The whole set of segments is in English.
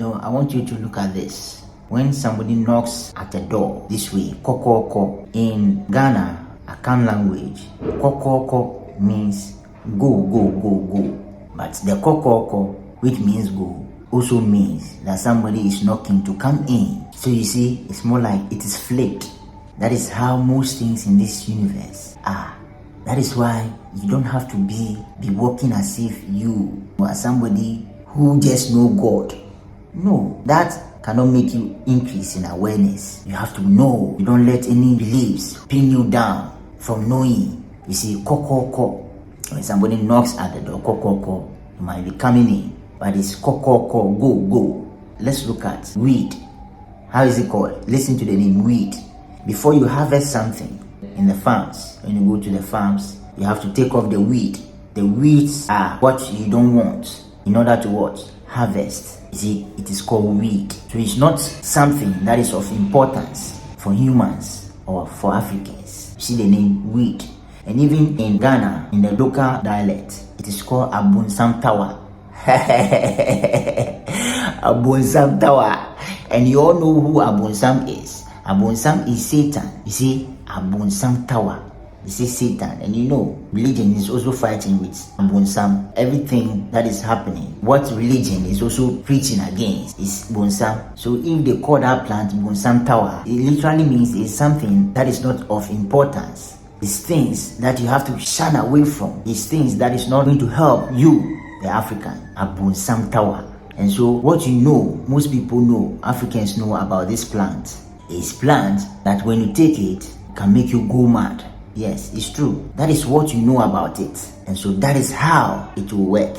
I want you to look at this. When somebody knocks at the door this way, kokoko, in Ghana, Akan language, kokoko means go, go, go, go. But the kokoko, which means go, also means that somebody is knocking to come in. So you see, it's more like it is flipped. That is how most things in this universe are. That is why you don't have to be walking as if you are somebody who just know God. No, that cannot make you increase in awareness. You have to know. You don't let any beliefs pin you down from knowing. You see, kokoko. When somebody knocks at the door, kokoko, you might be coming in. But it's kokoko, go, go. Let's look at weed. How is it called? Listen to the name weed. Before you harvest something in the farms, when you go to the farms, you have to take off the weed. The weeds are what you don't want in order to what? Harvest. You see, it is called weed. So it's not something that is of importance for humans or for Africans. You see the name weed. And even in Ghana, in the local dialect, it is called abunsamtawa. Abunsamtawa. And you all know who Abunsam is. Abunsam is Satan. You see, abunsamtawa. You see Satan, and religion is also fighting with Bonsam. Everything that is happening, what religion is also preaching against is Bonsam. So if they call that plant Bonsam Tower, it literally means it's something that is not of importance. It's things that you have to shun away from. It's things that is not going to help you, the African, a Bonsam Tower. And so what most people know, Africans know about this plant, is plant that when you take it, can make you go mad. Yes, it's true. That is what you know about it. And so that is how it will work.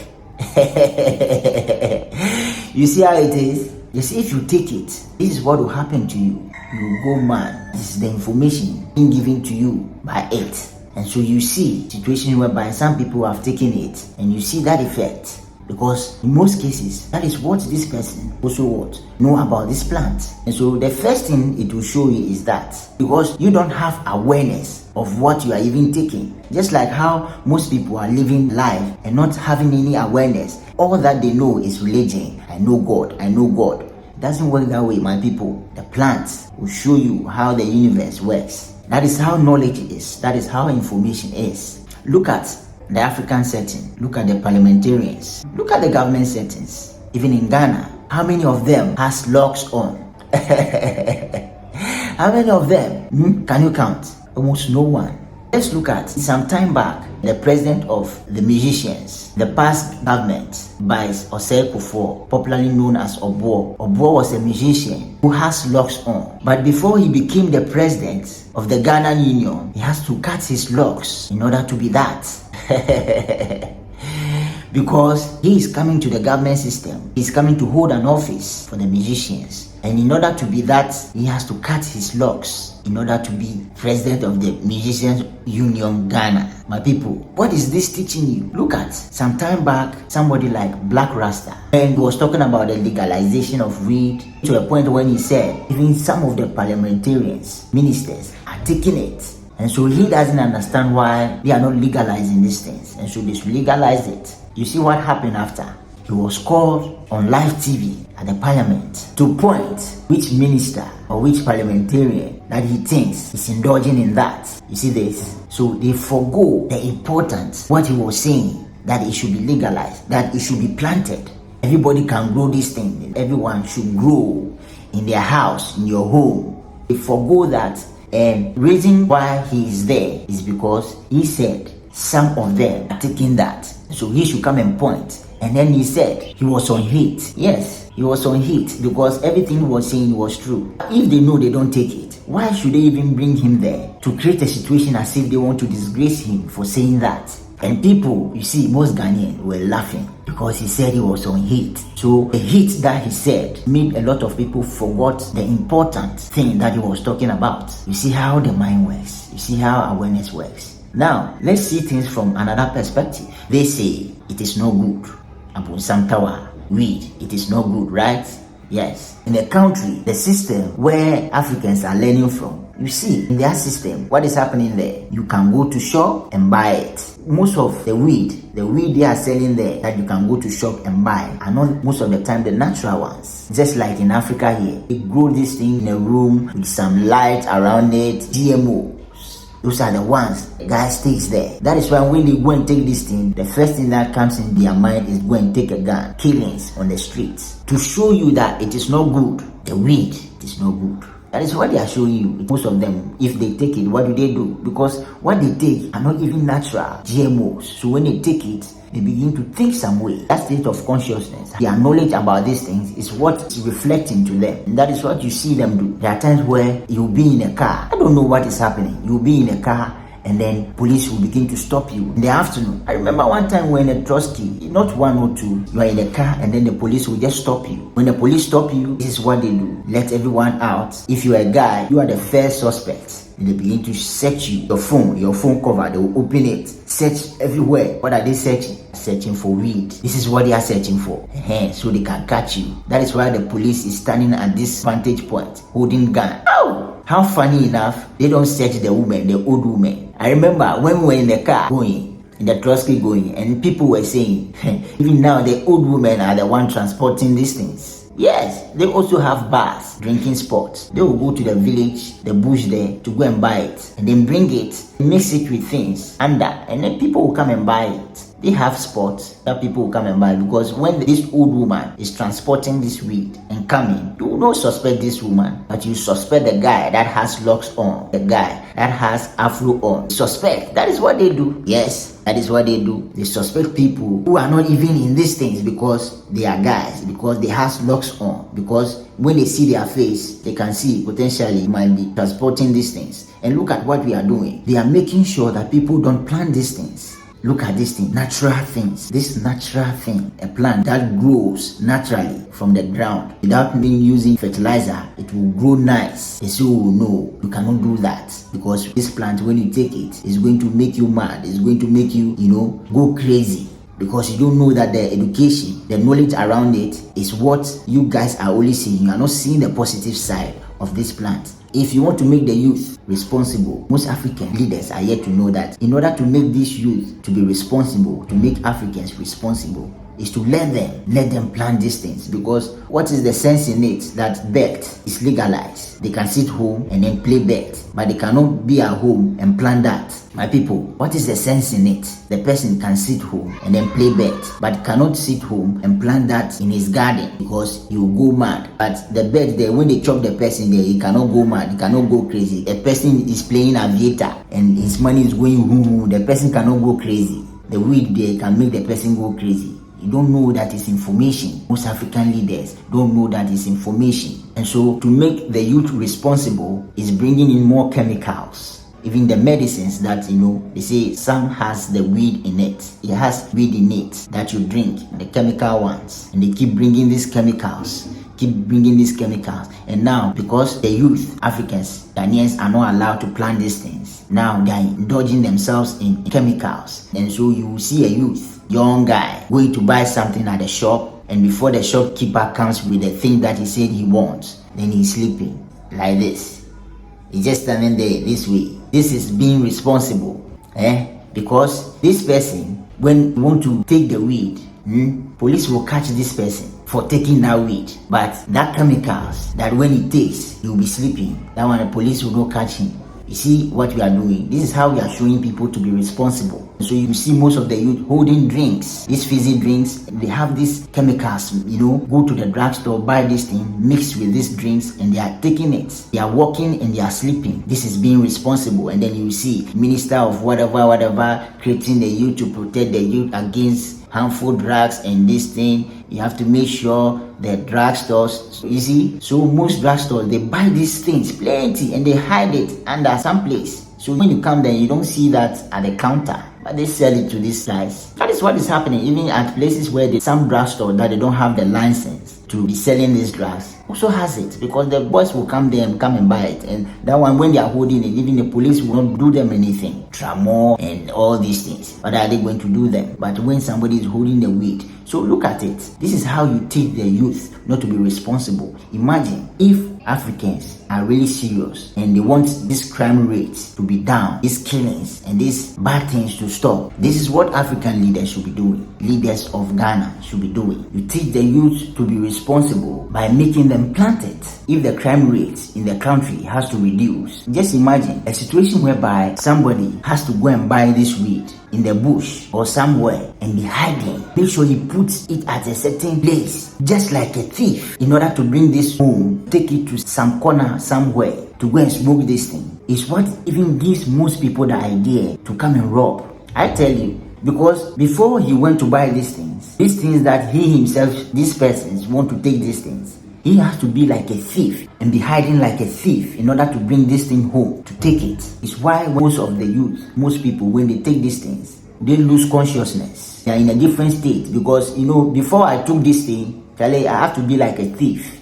You see how it is? Yes, if you take it, this is what will happen to you. You will go mad. This is the information being given to you by it. And so you see situations whereby some people have taken it and you see that effect. Because in most cases, that is what this person also know about this plant. And so the first thing it will show you is that because you don't have awareness of what you are even taking. Just like how most people are living life and not having any awareness. All that they know is religion. I know God. I know God. It doesn't work that way, my people. The plants will show you how the universe works. That is how knowledge is. That is how information is. Look at the African setting. Look at the parliamentarians. Look at the government settings. Even in Ghana, how many of them has locks on? How many of them? Can you count? Almost no one. Let's look at some time back, the president of the musicians, the past government by Osei Kufuor, popularly known as Obuo. Obuo was a musician who has locks on. But before he became the president of the Ghana Union, he has to cut his locks in order to be that. Because he is coming to the government system. He is coming to hold an office for the musicians. And in order to be that, he has to cut his locks in order to be president of the Musicians Union Ghana. My people, what is this teaching you? Look at some time back, somebody like Black Rasta, and he was talking about the legalization of weed to a point when he said even some of the parliamentarians, ministers are taking it. And so he doesn't understand why they are not legalizing these things. And so they should legalize it. You see what happened after? He was called on live TV at the parliament to point which minister or which parliamentarian that he thinks is indulging in that. You see this? So they forgo the importance, what he was saying, that it should be legalized, that it should be planted. Everybody can grow this thing. Everyone should grow in their house, in your home. They forgo that. And reason why he is there is because he said some of them are taking that. So he should come and point. And then he said he was on heat. Yes, he was on heat because everything he was saying was true. If they know they don't take it, why should they even bring him there to create a situation as if they want to disgrace him for saying that? And people, you see, most Ghanaians were laughing because he said he was on heat. So the heat that he said made a lot of people forgot the important thing that he was talking about. You see how the mind works. You see how awareness works. Now, let's see things from another perspective. They say it is no good. Abonsam Tower, weed, it is no good, right? Yes, in a country, the system where Africans are learning from, you see, in their system, what is happening there? You can go to shop and buy it. Most of the weed they are selling there that you can go to shop and buy are not most of the time the natural ones. Just like in Africa here, they grow this thing in a room with some light around it, GMO. Those are the ones the guy takes there. That is why when they go and take this thing, the first thing that comes in their mind is go and take a gun. Killings on the streets. To show you that it is not good. The weed, it is not good. That is what they are showing you. Most of them, if they take it, what do? Because what they take are not even natural GMOs. So when they take it, they begin to think some way. That state of consciousness, their knowledge about these things is what is reflecting to them. And that is what you see them do. There are times where you'll be in a car. I don't know what is happening. You'll be in a car and then police will begin to stop you in the afternoon. I remember one time when a trustee, not one or two, you are in a car and then the police will just stop you. When the police stop you, this is what they do. Let everyone out. If you are a guy, you are the first suspect. And they begin to search you, your phone cover, they will open it, search everywhere. What are they searching? Searching for weed. This is what they are searching for. So they can catch you. That is why the police is standing at this vantage point, holding gun. Oh! How funny enough, they don't search the woman, the old woman. I remember when we were in the car going, in the trusty going, and people were saying, even now the old women are the one transporting these things. Yes, they also have bars, drinking spots. They will go to the village, the bush there, to go and buy it. And then bring it, mix it with things under, and then people will come and buy it. They have spots that people will come and buy, because when this old woman is transporting this weed and coming, you will not suspect this woman, but you suspect the guy that has locks on, the guy that has afro on. Suspect. That is what they do. Yes, that is what they do. They suspect people who are not even in these things because they are guys, because they have locks on, because when they see their face, they can see potentially might be transporting these things. And look at what we are doing. They are making sure that people don't plant these things. Look at this thing, natural things. This natural thing, a plant that grows naturally from the ground without being using fertilizer, it will grow nice. And so no, you cannot do that, because this plant, when you take it, is going to make you mad. It's going to make you, go crazy, because you don't know that the education, the knowledge around it is what you guys are only seeing. You are not seeing the positive side of this plant. If you want to make the youth responsible, most African leaders are yet to know that in order to make this youth to be responsible, to make Africans responsible, is to let them plant these things. Because what is the sense in it that bet is legalized? They can sit home and then play bet, but they cannot be at home and plant that. My people, what is the sense in it? The person can sit home and then play bet, but cannot sit home and plant that in his garden, because he will go mad. But the bet there, when they chop the person there, he cannot go mad, he cannot go crazy. A person is playing aviator and his money is going boom, the person cannot go crazy. The weed there can make the person go crazy. You don't know that it's information. Most African leaders don't know that it's information. And so to make the youth responsible is bringing in more chemicals. Even the medicines that, they say some has the weed in it. It has weed in it that you drink, the chemical ones. And they keep bringing these chemicals. And now, because the youth, Africans, Ghanaians are not allowed to plant these things, now they are indulging themselves in chemicals. And so you will see a youth, young guy, going to buy something at the shop, and before the shopkeeper comes with the thing that he said he wants, then he's sleeping like this. He's just standing there this way. This is being responsible, because this person, when you want to take the weed, police will catch this person for taking that weed. But that chemicals, that when he takes, he will be sleeping. That one, the police will not catch him. You see what we are doing? This is how we are showing people to be responsible. So you see most of the youth holding drinks, these fizzy drinks. They have these chemicals, go to the drugstore, buy this thing, mix with these drinks, and they are taking it. They are walking and they are sleeping. This is being responsible. And then you see minister of whatever, creating the youth to protect the youth against harmful drugs and this thing. You have to make sure the drugstores, you see, so most drugstores, they buy these things plenty and they hide it under some place. So when you come there, you don't see that at the counter, but they sell it to these guys. That is what is happening even at places where some drugstores that they don't have the license to be selling these drugs also has it, because the boys will come there and come and buy it, and that one, when they are holding it, even the police will not do them anything. Tramor and all these things, what are they going to do them? But when somebody is holding the weed, so look at it. This is how you teach the youth not to be responsible. Imagine if Africans are really serious and they want this crime rate to be down, these killings and these bad things to stop. This is what African leaders should be doing. Leaders of Ghana should be doing. You teach the youth to be responsible by making them plant it. If the crime rate in the country has to reduce, just imagine a situation whereby somebody has to go and buy this weed in the bush or somewhere and be hiding. Make sure he puts it at a certain place, just like a thief, in order to bring this home, take it to some corner somewhere to go and smoke this thing. Is what even gives most people the idea to come and rob. I tell you, because before he went to buy these things that he himself, these persons want to take these things, he has to be like a thief and be hiding like a thief in order to bring this thing home, to take it. It's why most of the youth, most people, when they take these things, they lose consciousness. They are in a different state, because, before I took this thing, Charlie, I have to be like a thief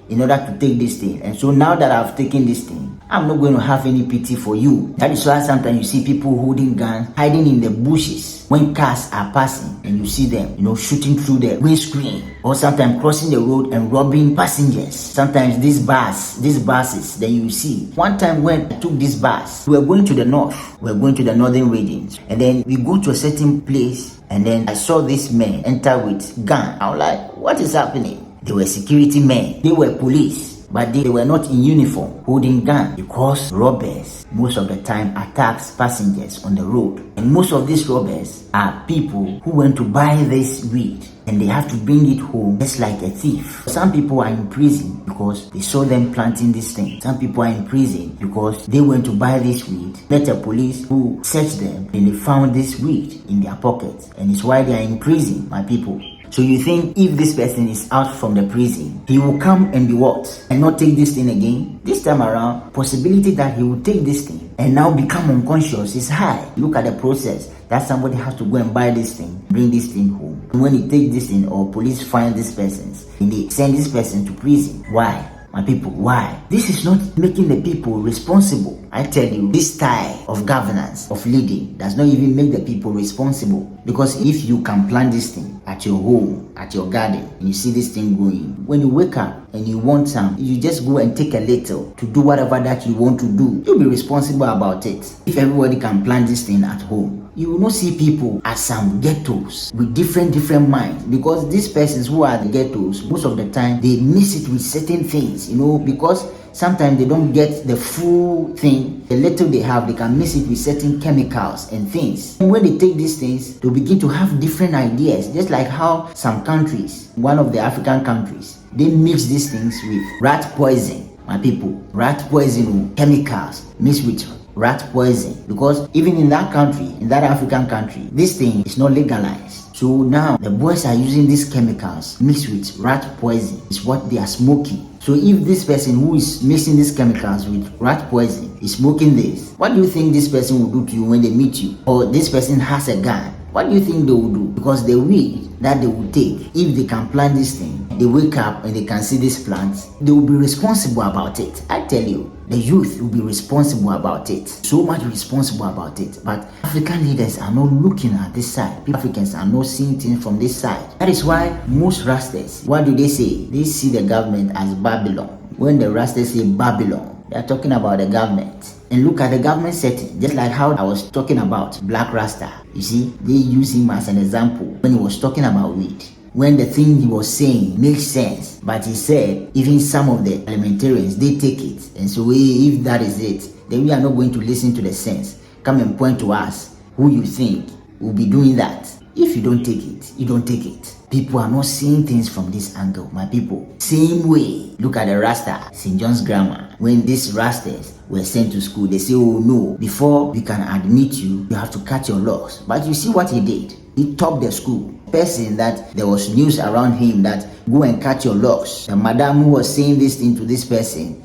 in order to take this thing. And so now that I've taken this thing, I'm not going to have any pity for you. That is why sometimes you see people holding guns, hiding in the bushes when cars are passing, and you see them, shooting through the windscreen, or sometimes crossing the road and robbing passengers. Sometimes these buses, then you see. One time when I took this bus, we were going to the north, we were going to the northern regions, and then we go to a certain place, and then I saw this man enter with gun. I was like, what is happening? They were security men, they were police, but they were not in uniform holding gun, because robbers most of the time attacks passengers on the road. And most of these robbers are people who went to buy this weed and they have to bring it home just like a thief. Some people are in prison because they saw them planting this thing. Some people are in prison because they went to buy this weed, met a police who searched them, and they found this weed in their pockets, and it's why they are in prison, my people. So you think if this person is out from the prison, he will come and be what? And not take this thing again? This time around, possibility that he will take this thing and now become unconscious is high. Look at the process that somebody has to go and buy this thing, bring this thing home. And when he takes this thing, or police find this person, and they send this person to prison. Why? My people, why? This is not making the people responsible. I tell you, this style of governance, of leading, does not even make the people responsible. Because if you can plant this thing at your home, at your garden, and you see this thing growing, when you wake up and you want some, you just go and take a little to do whatever that you want to do. You'll be responsible about it. If everybody can plant this thing at home, you will not see people at some ghettos with different minds, because these persons who are the ghettos, most of the time they mix it with certain things, because sometimes they don't get the full thing. The little they have, they can mix it with certain chemicals and things. And when they take these things, they begin to have different ideas, just like how some countries, one of the African countries, they mix these things with rat poison. My people, rat poison, chemicals mixed with rat poison, because even in that country, in that African country, this thing is not legalized. So now the boys are using these chemicals mixed with rat poison. Is what they are smoking. So if this person who is mixing these chemicals with rat poison is smoking this, what do you think this person will do to you when they meet you? Or this person has a gun, what do you think they will do? Because the weed that they will take, if they can plant this thing, they wake up and they can see these plants, they will be responsible about it. I tell you, the youth will be responsible about it. So much responsible about it. But African leaders are not looking at this side. Africans are not seeing things from this side. That is why most Rastas, what do they say? They see the government as Babylon. When the Rastas say Babylon, they are talking about the government. And look at the government setting, just like how I was talking about Black Rasta. You see, they use him as an example when he was talking about weed. When the thing he was saying makes sense, but he said even some of the parliamentarians, they take it. And so if that is it, then we are not going to listen to the sense. Come and point to us who you think will be doing that. If you don't take it, you don't take it. People are not seeing things from this angle, my people. Same way, look at the Rasta, St. John's Grammar. When these Rastas were sent to school, they say, oh no, before we can admit you, you have to cut your locks. But you see what he did? He topped the school. Person that there was news around him that go and cut your locks. The madam who was saying this thing to this person,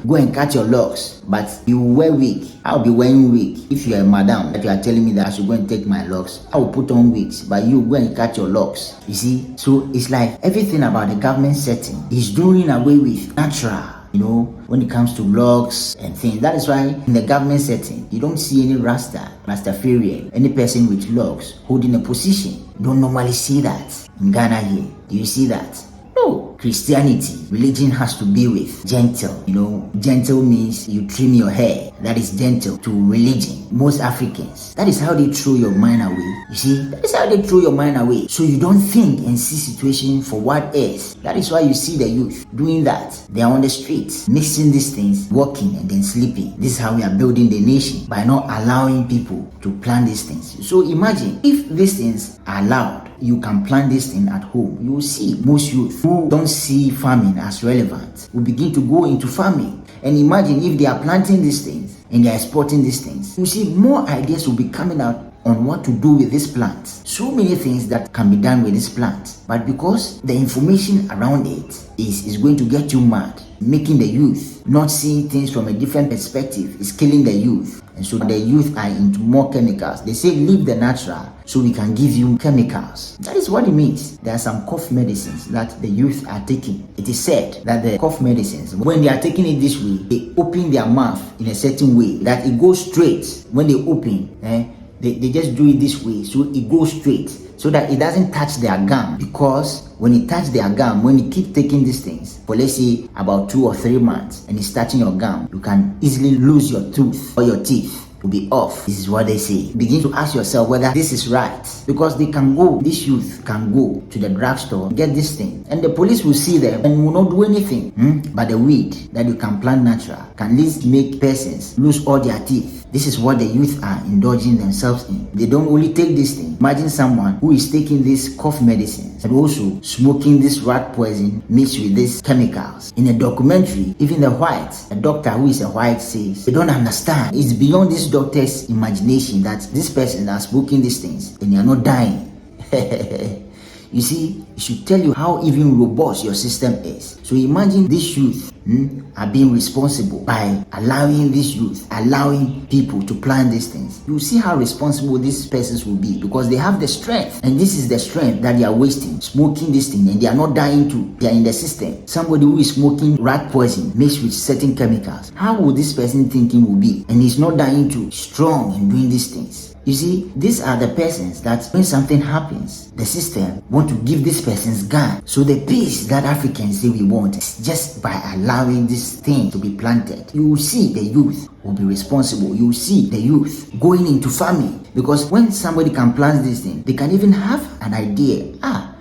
go and cut your locks, but you wear wig. I'll be wearing wig. If you are a madam that you are telling me that I should go and take my locks, I will put on wigs, but you go and cut your locks. You see, so it's like everything about the government setting is doing away with natural. When it comes to locks and things. That is why in the government setting, you don't see any Rastafarian, any person with locks holding a position. You don't normally see that in Ghana here. Do you see that? No. Christianity, religion has to be with gentle. Gentle means you trim your hair. That is gentle to religion. Most Africans, that is how they throw your mind away. You see, that is how they throw your mind away. So you don't think and see situation for what is. That is why you see the youth doing that. They are on the streets, mixing these things, walking and then sleeping. This is how we are building the nation, by not allowing people to plan these things. So imagine if these things are allowed, you can plan this thing at home. You will see most youth who don't see farming as relevant will begin to go into farming. And imagine if they are planting these things and they are exporting these things. You see, more ideas will be coming out on what to do with these plants. So many things that can be done with these plants. But because the information around it is going to get you mad, making the youth not seeing things from a different perspective, is killing the youth. And so the youth are into more chemicals. They say leave the natural so we can give you chemicals. That is what it means. There are some cough medicines that the youth are taking. It is said that the cough medicines, when they are taking it this way, they open their mouth in a certain way that it goes straight. When they open, they just do it this way, so it goes straight, so that it doesn't touch their gum. Because when it touches their gum, when you keep taking these things for let's say about 2 or 3 months and it's touching your gum, you can easily lose your tooth or your teeth will be off. This is what they say. Begin to ask yourself whether this is right, because this youth can go to the drugstore, get this thing, and the police will see them and will not do anything. But the weed that you can plant natural can at least make persons lose all their teeth. This is what the youth are indulging themselves in. They don't only take this thing. Imagine someone who is taking this cough medicines and also smoking this rat poison mixed with these chemicals. In a documentary, even a doctor who is a white says, they don't understand. It's beyond this doctor's imagination that this person are smoking these things and they are not dying. You see, it should tell you how even robust your system is. So imagine this youth are being responsible by allowing people to plan these things. You see how responsible these persons will be, because they have the strength, and this is the strength that they are wasting, smoking this thing, and they are not dying too. They are in the system. Somebody who is smoking rat poison mixed with certain chemicals, how will this person thinking will be? And he's not dying too, strong in doing these things. You see, these are the persons that when something happens, the system want to give these persons gun. So the peace that Africans say we want is just by allowing this thing to be planted. You will see the youth will be responsible. You will see the youth going into farming, because when somebody can plant this thing, they can even have an idea.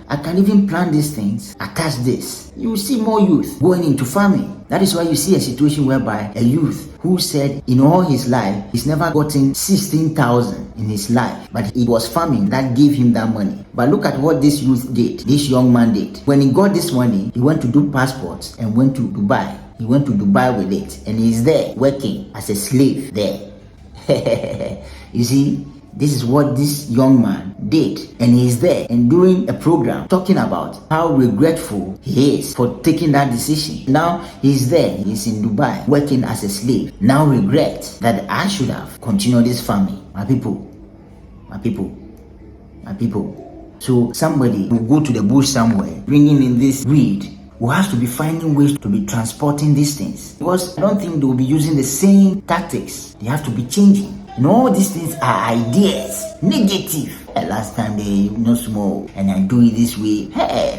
I can even plant these things, attach this. You will see more youth going into farming. That is why you see a situation whereby a youth who said in all his life he's never gotten 16,000 in his life, but it was farming that gave him that money. But look at what this youth did, this young man did. When he got this money, he went to do passports and went to Dubai. He went to Dubai with it, and he's there working as a slave there. You see, this is what this young man did, and he's there and doing a program talking about how regretful he is for taking that decision. Now he's there, he's in Dubai working as a slave. Now regret that I should have continued this farming. My people. So somebody will go to the bush somewhere, bringing in this weed, who has to be finding ways to be transporting these things, because I don't think they will be using the same tactics. They have to be changing. All these things are ideas, negative. Last time they smoke and I do it this way,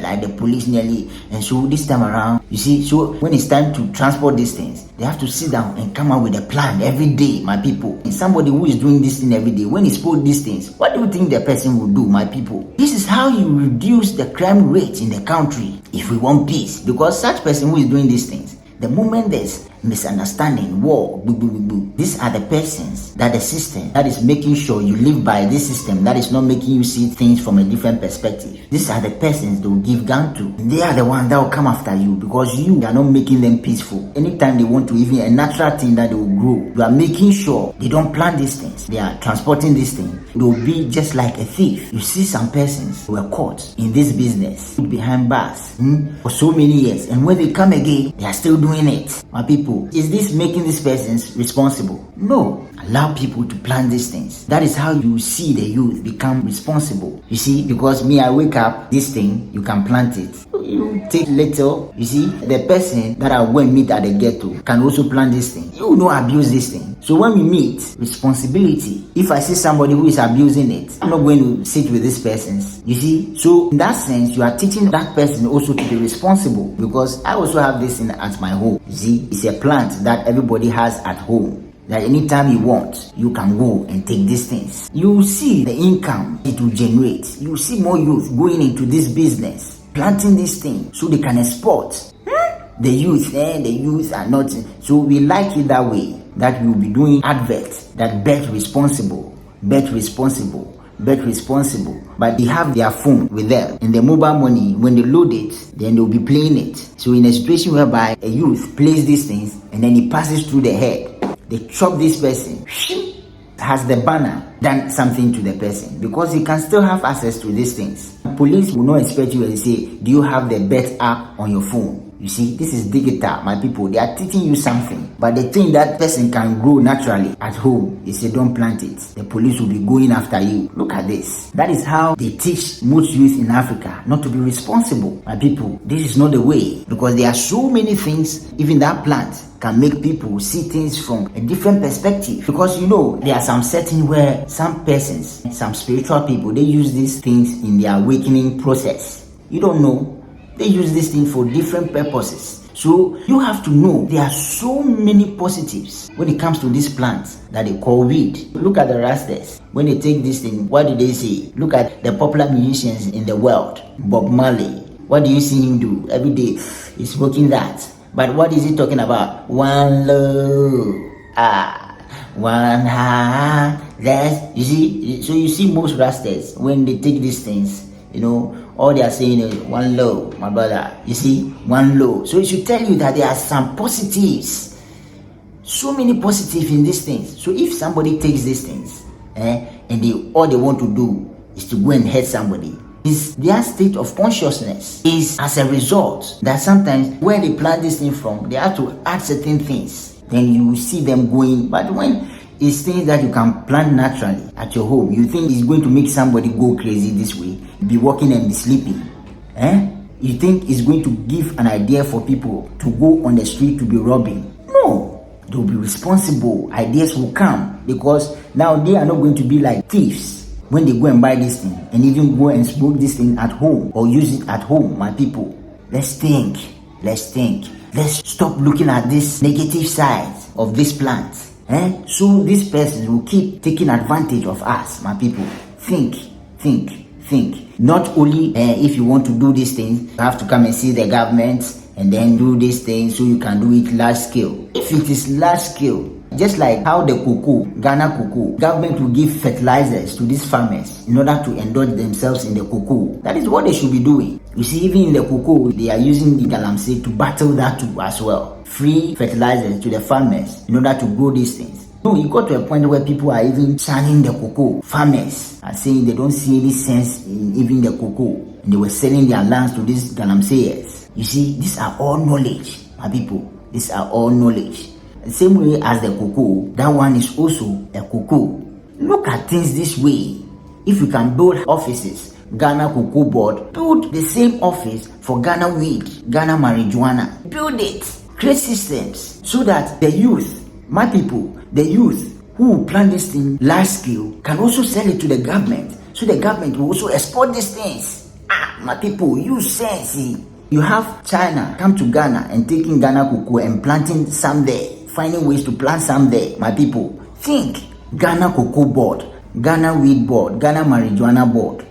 like the police nearly. And so this time around, you see, so when it's time to transport these things, they have to sit down and come up with a plan every day, my people. And somebody who is doing this thing every day, when he spoke these things, what do you think the person will do, my people? This is how you reduce the crime rate in the country if we want peace. Because such person who is doing these things, The moment there's misunderstanding, war, these are the persons that the system that is making sure you live by this system that is not making you see things from a different perspective. These are the persons they will give gun to. They are the ones that will come after you because you are not making them peaceful. Anytime they want to, even a natural thing that they will grow, you are making sure they don't plant these things. They are transporting this thing. They will be just like a thief. You see some persons who were caught in this business, behind bars for so many years, and when they come again, they are still doing it. My people, is this making these persons responsible? No. Allow people to plant these things. That is how you see the youth become responsible. You see, because me, I wake up, this thing, you can plant it. You take little, you see, the person that I go and meet at the ghetto can also plant this thing. You will not abuse this thing. So when we meet, responsibility. If I see somebody who is abusing it, I'm not going to sit with these persons. You see, so in that sense, you are teaching that person also to be responsible, because I also have this in at my home. You see, it's a plant that everybody has at home, that anytime you want, you can go and take these things. You see the income it will generate. You see more youth going into this business, planting this thing so they can export. The youth are not. So we like it that way, that we will be doing adverts that bet responsible. But they have their phone with them, and the mobile money, when they load it, then they'll be playing it. So in a situation whereby a youth plays these things and then it passes through the head, they chop this person, has the banner done something to the person, because he can still have access to these things. Police will not expect you and say, do you have the bet app on your phone? You see, this is digital, my people. They are teaching you something, but the thing that person can grow naturally at home, they say don't plant it. The police will be going after you. Look at this. That is how they teach most youth in Africa not to be responsible. My people, this is not the way, because there are so many things. Even that plant can make people see things from a different perspective, because you know there are some setting where some persons, some spiritual people, they use these things in their awakening process. You don't know. They use this thing for different purposes. So you have to know there are so many positives when it comes to these plants that they call weed. Look at the rastas. When they take this thing, what do they say? Look at the popular musicians in the world. Bob Marley. What do you see him do? Every day he's smoking that. But what is he talking about? One love. One heart. That's, you see. So you see most rastas, when they take these things, you know, all they are saying is one low, my brother. You see, one low. So it should tell you that there are some positives. So many positives in these things. So if somebody takes these things, and all they want to do is to go and hurt somebody, is their state of consciousness is as a result that sometimes where they plant this thing from, they have to add certain things. Then you will see them going. But when it's things that you can plant naturally at your home, you think it's going to make somebody go crazy this way, be walking and be sleeping? You think it's going to give an idea for people to go on the street to be robbing? No, they'll be responsible. Ideas will come, because now they are not going to be like thieves when they go and buy this thing and even go and smoke this thing at home or use it at home. My people, let's think. Let's stop looking at this negative side of this plant. So these persons will keep taking advantage of us, my people. Think. Not only if you want to do these things, you have to come and see the government and then do these things so you can do it large scale. If it is large scale, just like how the cocoa, Ghana cocoa, government will give fertilizers to these farmers in order to indulge themselves in the cocoa. That is what they should be doing. You see, even in the cocoa, they are using the galamsey to battle that too as well. Free fertilizers to the farmers in order to grow these things. No, you got to a point where people are even channing the cocoa. Farmers are saying they don't see any sense in even the cocoa, and they were selling their lands to these galamseyers. You see, these are all knowledge, my people. These are all knowledge. The same way as the cocoa, that one is also a cocoa. Look at things this way. If you can build offices, Ghana Cocoa Board, build the same office for Ghana weed, Ghana marijuana. Build it. Create systems so that the youth, my people, the youth who plant this thing large scale can also sell it to the government. So the government will also export these things. My people, use sense. You have China come to Ghana and taking Ghana cocoa and planting some there, finding ways to plant some there. My people, think. Ghana Cocoa Board, Ghana Weed Board, Ghana Marijuana Board.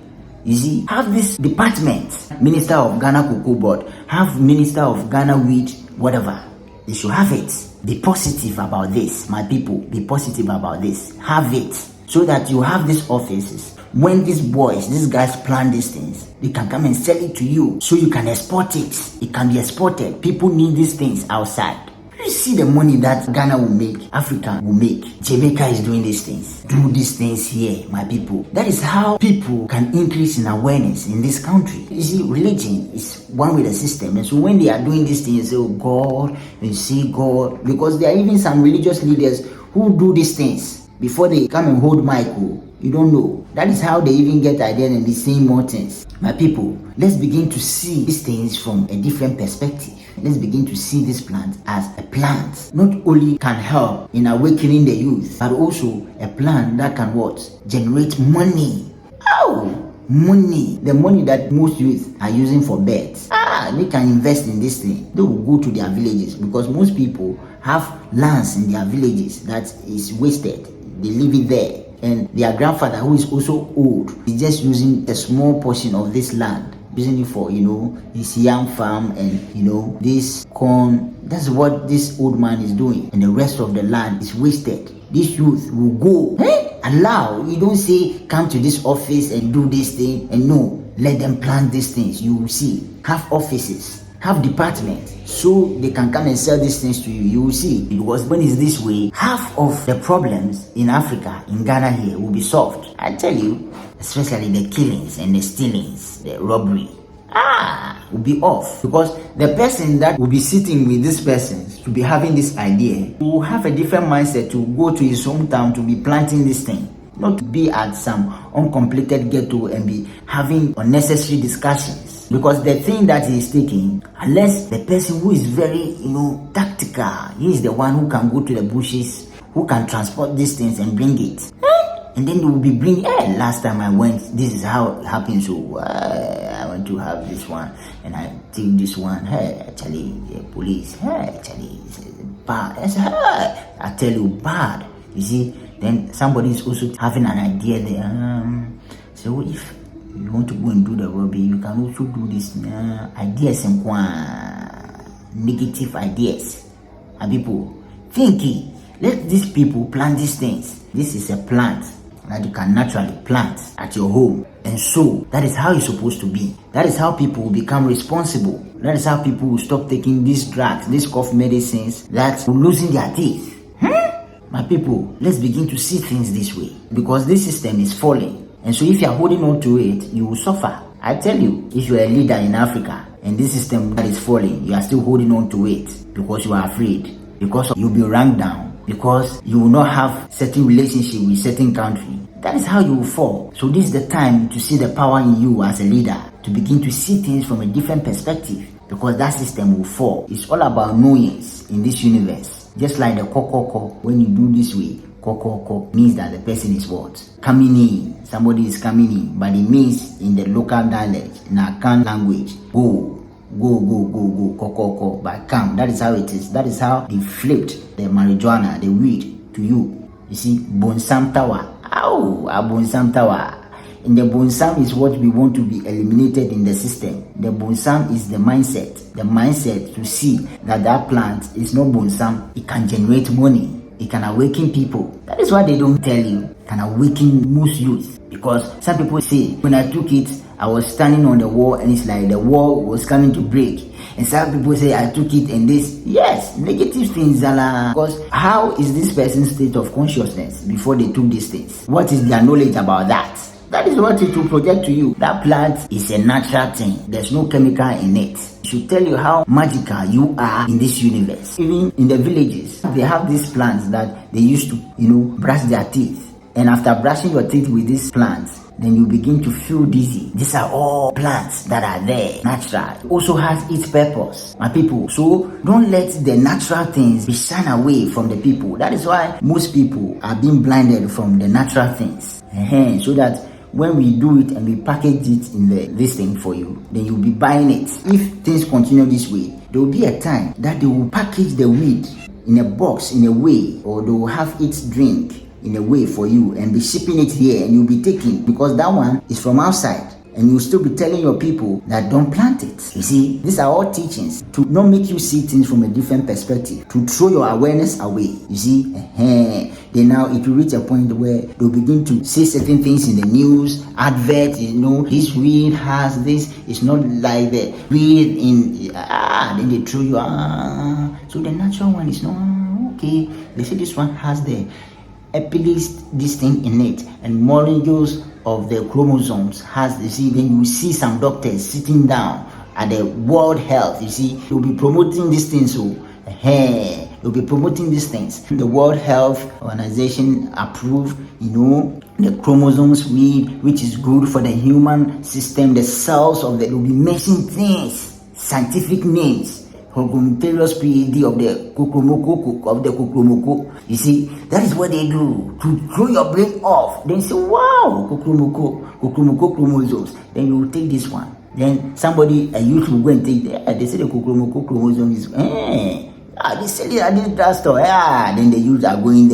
You see, have this department, Minister of Ghana Cocoa Board, have Minister of Ghana Weed, whatever. They should have it. Be positive about this, my people. Be positive about this. Have it. So that you have these offices. When these boys, these guys plan these things, they can come and sell it to you so you can export it. It can be exported. People need these things outside. You see the money that Ghana will make, Africa will make. Jamaica is doing these things. Do these things here, my people. That is how people can increase in awareness in this country. You see, religion is one with the system. And so when they are doing these things, they say, oh God, you see God. Because there are even some religious leaders who do these things before they come and hold Michael. You don't know. That is how they even get ideas and be saying more things. My people, let's begin to see these things from a different perspective. Let's begin to see this plant as a plant. Not only can help in awakening the youth, but also a plant that can what? Generate money. Oh, money. The money that most youth are using for beds. They can invest in this thing. They will go to their villages because most people have lands in their villages that is wasted. They leave it there. And their grandfather, who is also old, is just using a small portion of this land, using it for, his yam farm and, this corn. That's what this old man is doing. And the rest of the land is wasted. This youth will go. Allow. You don't say, come to this office and do this thing. And no, let them plant these things. You will see. Have offices. Have departments so they can come and sell these things to you. You will see. Because when it's this way, half of the problems in Africa, in Ghana here, will be solved. I tell you, especially the killings and the stealings, the robbery, will be off. Because the person that will be sitting with this person to be having this idea will have a different mindset to go to his hometown to be planting this thing. Not to be at some uncompleted ghetto and be having unnecessary discussions. Because the thing that he is taking, unless the person who is very, tactical, he is the one who can go to the bushes, who can transport these things and bring it. And then they will be bringing, last time I went, this is how it happens. So I want to have this one, and I take this one. Actually, the police, actually, it's bad. I tell you, bad. You see, then somebody is also having an idea there. So if you want to go and do the robbery, you can also do this ideas and negative ideas. And people thinking, let these people plant these things. This is a plant that you can naturally plant at your home. And so that is how it's supposed to be. That is how people will become responsible. That is how people will stop taking these drugs, these cough medicines that will losing their teeth. My people, let's begin to see things this way. Because this system is falling. And so if you are holding on to it, you will suffer. I tell you, if you are a leader in Africa and this system that is falling, you are still holding on to it because you are afraid. Because you'll be ranked down. Because you will not have certain relationship with certain country. That is how you will fall. So this is the time to see the power in you as a leader. To begin to see things from a different perspective. Because that system will fall. It's all about knowings in this universe. Just like the kokoko, when you do this way, kokoko means that the person is what? Coming in. Somebody is coming in. But it means in the local dialect, in Akan language, go, kokoko, but come. That is how it is. That is how they flipped the marijuana, the weed, to you. You see, bonsam tawa. A bonsam tawa. And the bonsam is what we want to be eliminated in the system. The bonsam is the mindset. The mindset to see that that plant is not bonsam. It can generate money. It can awaken people. That is why they don't tell you. It can awaken most youth. Because some people say, when I took it, I was standing on the wall and it's like the wall was coming to break. And some people say, I took it and this. Yes, negative things. Because how is this person's state of consciousness before they took these things? What is their knowledge about that? That is what it will project to you. That plant is a natural thing. There's no chemical in it. It should tell you how magical you are in this universe. Even in the villages, they have these plants that they used to, brush their teeth. And after brushing your teeth with these plants, then you begin to feel dizzy. These are all plants that are there, natural. It also has its purpose, my people. So don't let the natural things be shined away from the people. That is why most people are being blinded from the natural things. So that when we do it and we package it in this thing for you, then you'll be buying it. If things continue this way, there will be a time that they will package the weed in a box in a way, or they will have its drink in a way for you and be shipping it here, and you'll be taking, because that one is from outside. and you still be telling your people that don't plant it. You see, these are all teachings to not make you see things from a different perspective, to throw your awareness away. You see, then now it will reach a point where they'll begin to say certain things in the news, advert, this weed has this, it's not like the weed in, then they throw you, so the natural one is not, okay, they say this one has the this thing in it, and molecules of the chromosomes has, you see, then you see some doctors sitting down at the World Health, you see, they'll be promoting these things, so they'll be promoting these things. The World Health Organization approved, the chromosomes weed, which is good for the human system, the cells of they'll be mentioning things, scientific names. Various PhD of the kukumoko. You see, that is what they do to throw your brain off. Then say, wow, kukumoko chromosomes. Then you will take this one. Then somebody, a youth will go and take they say the kukumoko chromosome is, they sell it at this drugstore. Then the youth are going there.